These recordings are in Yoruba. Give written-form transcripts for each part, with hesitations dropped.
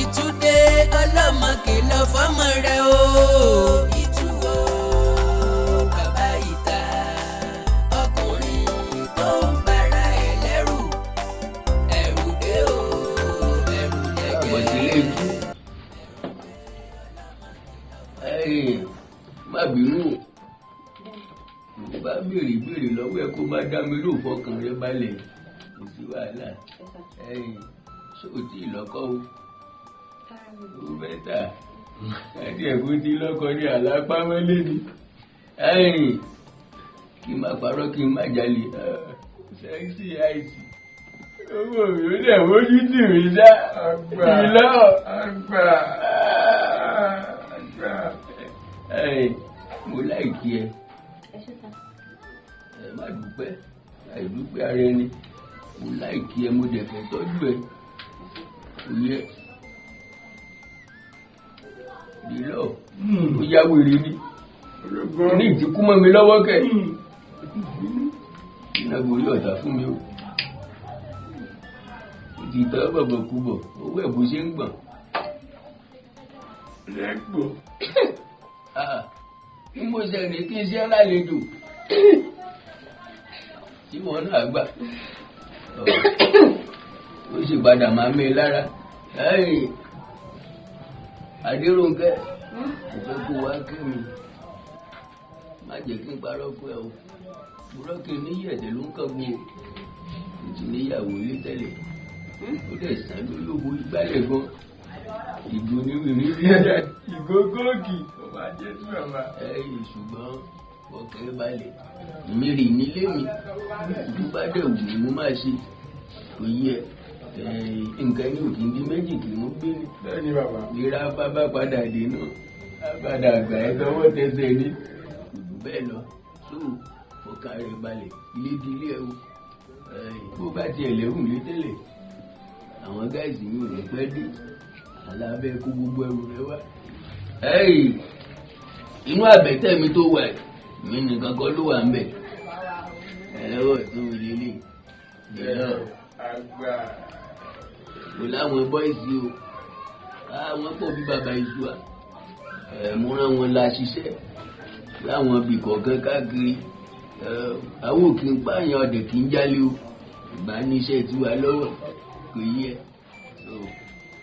ìtúndé ọlọ́mọ kìlọ̀ fọ́mọ rẹ̀ o. ìtú o bàbá ìta ọkùnrin tó ń bára ẹ̀ lẹ́rù ẹ̀rù dé o ẹ̀rù jẹjẹ. má bínú mo bá béèrè lọ́wọ́ ẹ kó bá dá mi lóò fọkàn rẹ balẹ̀ kò sí wàhálà ṣé o tí ì lọ́kọ́ o ó bẹ́tà àti ẹ̀kú tí lọ́kọ́ ní àlápámọ́lé ni kí n má parọ́ kí n má jalè sẹ́ksì àìsí owó mi ò dẹ̀ mójú tì mí dá ìlọ àgbà. Mo láìkí ẹ má dúpẹ́ àìdúpẹ́ ara ẹni mo láìkí ẹ mo dẹ̀ fẹ́ tọ́jú ẹ òye ìlọ ó yá wèrè ni ní ìtìkú mọ́ mi lọ́wọ́ kẹ̀ ìnagbórí ọ̀tá fún mi o ìtìtọ́ bọ̀bọ̀ kú bọ̀ owó ẹ̀ bó ṣe ń gbọ̀n lẹ́gbọ̀n ní mo ṣe rè kí iṣẹ́ lálejò tí wọ́n náà gbà ó sì padà máa mẹ́ lára Adérónkẹ́ kò fẹ́ kó wá kẹ́mi má jẹ́ kí n parọ́ fún ẹ o burọ́ kí n níyẹ̀dẹ̀ ló ń kàn gbó o ti níyàwó ilé tẹ́lẹ̀ ó dẹ̀ sàn lólobó ìgbálẹ̀ gan ìgò níwìrì rí ẹ̀dá ìgò kóòkì ọba jésù ọba. Ṣùgbọ́n ọkẹ́ balẹ̀ ìmírì nílé mi tó bá dẹ̀ wù mí mo máa ṣe kò yẹ nǹkan ní òkè ní méjì kì í mú gbé ní. bẹ́ẹ̀ni bàbá. ìra bàbá padà dé náà padà àgbà ẹ̀ tọwọ́ tẹsẹ̀ ní kùdù bẹ́ẹ̀ lọ tó ọkà rẹ̀ balẹ̀ ilé di ilé ẹ̀ o bó bá tiẹ̀ lẹ́hùn lé tẹ́lẹ̀ àwọn gáàsì mi ò ní pẹ́ dé alábẹ́ kó gbogbo ẹrù rẹ wá. Inú àbẹ̀tẹ̀ mi tó wà mí nìkan kọ́ ló wà ń bẹ̀ ẹ̀rọ tó wìlé lè ẹ̀rọ àgbà kò láwọn bọ́ìsì o àwọn pọ̀ bí bàbá iṣu à mo rán wọn la ṣiṣẹ́ láwọn ibì kọ̀ọ̀kan káàkiri àwọn òkè ń pààyàn ọ̀dẹ̀ kì í jálé o ìgbà níṣẹ́ tiwa lọ́wọ́ kò yí ẹ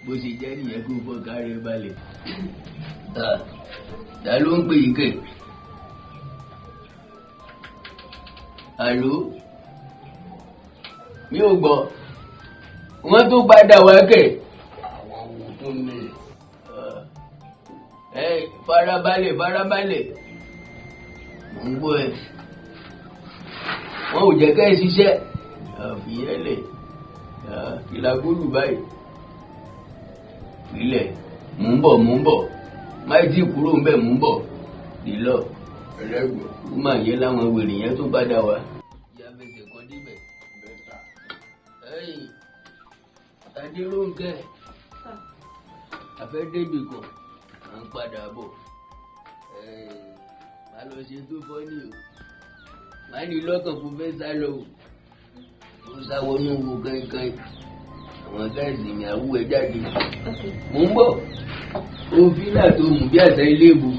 bó ṣe jẹ́ nìyẹn kó fọ́ká rẹ balẹ̀. Ta ló ń pè yí kẹ̀? Àló? Mi ò gbọ́. Wọ́n tó padà wá kẹ̀. Àwọn wo tó ní? Farabalẹ̀. Mo ń gbọ́ ẹ. Wọ́n ò jẹ́ ká ẹ ṣiṣẹ́. Àfìyẹ́lẹ̀. Ìlàgólù báyìí. Ilẹ̀ mò ń bọ̀ máì tí kúrò ń bẹ̀ mò ń bọ̀ ìlọ ẹlẹ́gbọ̀n ó máa yẹ láwọn wèrè yẹn tó padà wá. ìyá fẹsẹ̀ kan débẹ̀ Adérónkẹ́ afẹ́ débì kan à ń padà bọ̀ má lọ ṣe tó fọ́ ní o má ní lọ́kàn fún fẹ́ sá lọ o ó sáwọnú wo kankan àwọn gáàsì mi àwú ẹ jáde mò ń bọ̀ òfin náà tó mú bí àṣà ilé ìbò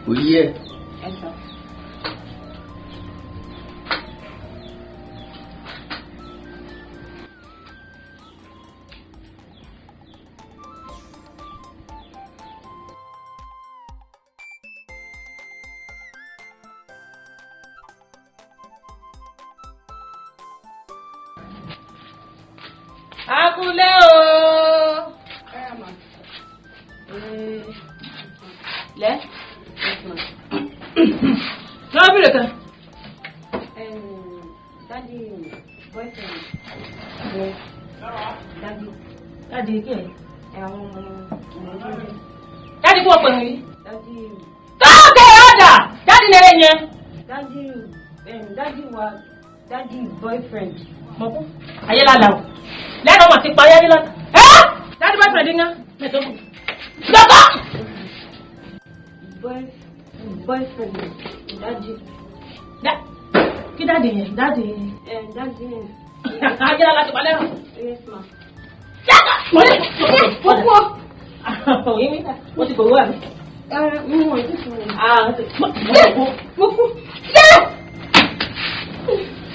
kò yí ẹ. Akúlé o. Lẹ́. Lọ́wọ́ bìrì kan. Daddy boyfriend. Daddy kí ẹ̀? Àwọn Daddy kí wọ́n pè mí. Daddy. Tókè ọ̀dà! Daddy lẹ́rẹ̀ yẹn. Daddy boyfriend. Mọ̀kú. Ayé lálá o. Lẹ́nu ọmọ ti parí ayé lọ́tà. Daddy boyfriend ń yán. Mẹ́tọ́. Lọ́kọ́! Boyfriend. Daddy. Kí daddy yẹn? Daddy. Daddy. Ayé lálá ti palẹ́ rọ̀. Yes ma. Mo kú ọ. Òyìn mi ta, mo ti gbowó àmì. Mo ti sùn. Mo kú.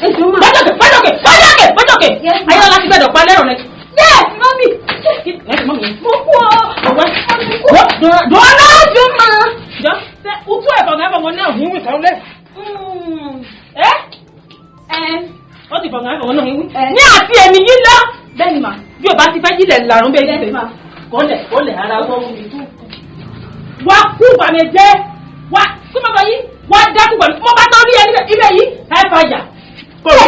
Ẹjọ́ máa. Bọ́jọ̀kẹ̀. Ayọ̀ láti gbẹ̀dọ̀ pa lẹ́rọ̀ rẹ̀. Yes, mọ́mí. Mo kú ọ. Dọ́lá ọjọ́ máa. Jọ ṣe ukú ẹ̀fọ́ gẹ́gẹ́ wọn náà híwì kan lẹ̀. Ó ti fọ̀gàn ẹ̀fọ́ wọn náà híwì. Ní àti ẹ̀mí yìí lọ. Bẹ́ẹ̀ni mà. Bí o bá ti fẹ́ jílẹ̀ làrún bẹ́ẹ̀ Bẹ́ẹ̀ni jílẹ̀. mà. Kọ́lẹ̀ ara wọ́n wù mí tú. Wá kú bàmí jẹ́. Wá kí mo bá yí. Wá dákú bàmí. Mo bá tọ́ rí ẹni ibẹ̀ yìí. Ẹ fàjà. Kọ́ra.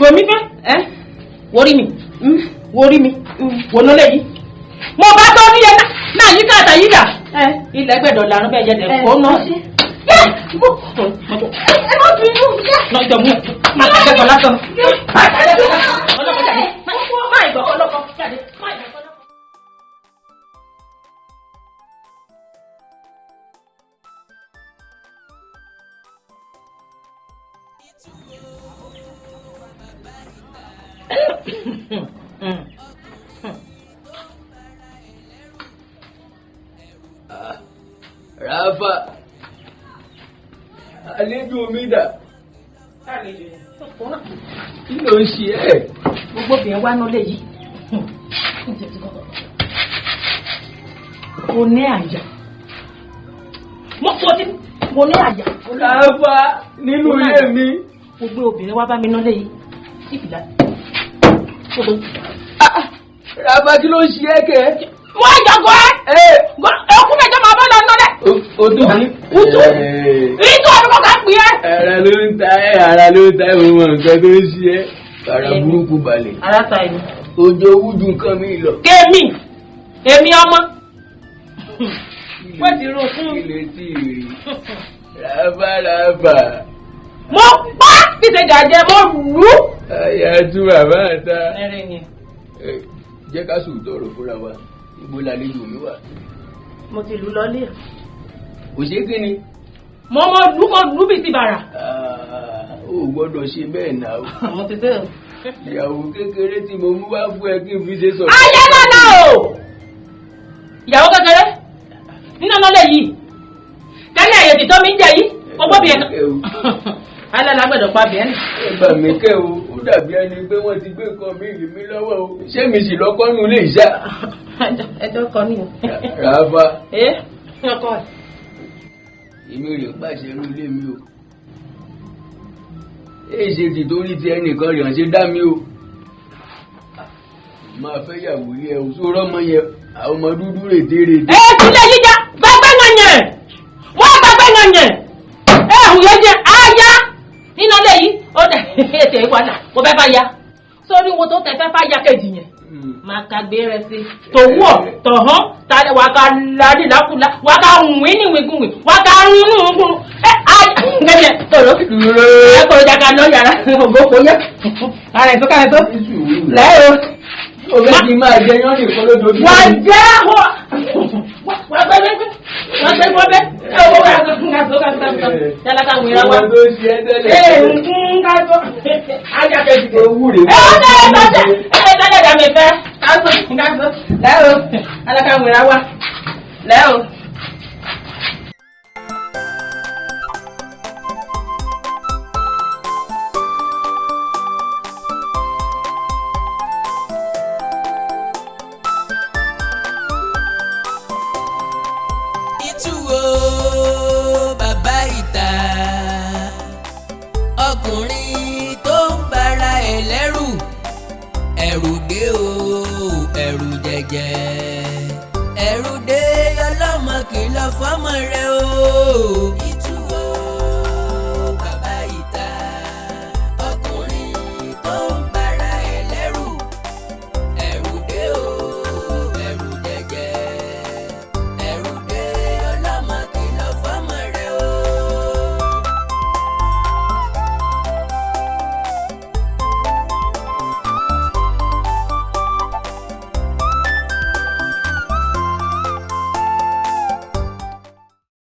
Wòmí fẹ́. Worí mi. Wònú lè yí. Mo bá tọ́ rí ẹni náà yí káàtà yí dà. Ilẹ̀ gbẹ̀dọ̀ làrún bẹ́ẹ̀ jẹ́ dẹ̀ kó náà. Ẹ má fi inú. Lọ́jọ́ mú. Má tẹ̀lé kọ́ lásán. Ọlọ́kọ̀ jáde. Má ìgbọ̀ ọlọ́kọ̀ jáde. Má ìgbọ̀ ọlọ́kọ̀. Rafa, àlejò mi dà. Kí ló ń ṣe ẹ́? Gbogbo obìnrin wá nọ́lé yìí. Mo ní àyà. Mo ní àyà. Rafa, nínú ilé mi. Gbogbo obìnrin wá bá mi nọ́lé yìí. Ìfìlà. Rafa, kí ló ń ṣe ẹ́ kẹ́? Wọ́n àjọgọ́ ẹ́. Ẹkún mẹ́jọ máa bọ́ lọ nọ́lẹ̀. Ojú mi. Ìtú ọdún kọ́kà pè é. Ara ló ń ta ẹ̀ mọ̀ nǹkan tó ń ṣe ẹ́. Ara burúkú balẹ̀. Ara ta ẹni. Ojowu ju nǹkan mi lọ. Èmi ọmọ. Wọ́n ti rò fún. Ilé tí ì rí. Rafa. Mo pa títẹ̀ gàjẹ́ mo rú. Àyà tú bàbá àta. Ẹ̀rẹ̀ ni. Jẹ́ ká sòótọ́ ọ̀rọ̀ fúnra wa. Ibo làlejò mi wà. Mo ti lù lọ́lé. Kò ṣe kí ni? Mo lù bí ti bàrà. Ó gbọ́dọ̀ ṣe bẹ́ẹ̀ náà. Mo ti dé o. Ìyàwó kékeré tí mo mú wá fún ẹ kí n fi ṣe sọ̀rọ̀. Ayé náà o! Ìyàwó kékeré nínú ọlọ́lẹ̀ yìí. Kálí àyè tí tó mi ń jẹ yìí. Ọgbọ́ bí ẹ̀nà. Alẹ́ lágbẹ̀dọ̀ pa bí ẹ̀nà. Ẹgbà mi kẹ́ o, ó dàbí ẹni pé wọ́n ti gbé nǹkan mi rì mí lọ́wọ́ o. Ṣé mi sì lọ́kọ́ nù lè ṣá? Ẹjọ́ kan ní o. Rafa. Ọkọ ẹ̀. Èmi rè pàṣẹ irú ilé mi o. Èyí ṣe ti torí ti ẹnìkan rẹ̀ ṣe dá mi o. Máa fẹ́ yàwó ilé ẹ̀ o, sórọ́ mọ́ yẹ àwọn ọmọ dúdú rètérètè. Sílẹ̀ yíjà gbàgbé wọn yẹn. Wọ́n gbàgbé wọn yẹn. Ẹ̀hùn yẹn jẹ́ àyà. Nínú ilé yìí, ó dẹ̀ ètè ìwádà, kò fẹ́ fà ya. Sórí wo tó tẹ fẹ́ fà ya kejì yẹn. Máa ka gbé rẹ sí. Tòwúọ̀, tọ̀hán, tàlẹ̀ wà ká ládì lákùlá, wà ká wìn ní wìgúnwì, wà ká rún ní wìgún. Gẹ́gẹ́ tòrò. Ẹ kò jà ká lọ yàrá ògbófo yẹ. Ara ètò káyọ̀ tó. Lẹ́yìn o. Òbẹ́ ti máa jẹ yán nìkan lójoojúmọ́. Wà jẹ́ wọ́n. Wà gbẹ́ wẹ́gbẹ́. Wọ́n gbẹ́ wọ́n bẹ́. Ẹ wọ́n wẹ́ àgbẹ̀ yálà ká wìnra wa. Ìwọ̀n tó ṣe ẹ́ tẹ́lẹ̀. Ká tó. Ajá kejì. Owó rè Ẹ wọ́n tẹ́lẹ̀ dà mí fẹ́. Ká tó. Lẹ́yìn o. Yálà ká wìnra wa. Lẹ́yìn o. Ọkùnrin tó ń bara ẹ̀ lẹ́rù, ẹ̀rù dé o, ẹ̀rù jẹ̀jẹ̀, ẹ̀rù dé ọlọ́mọ kìlọ̀ fọ́mọ rẹ o.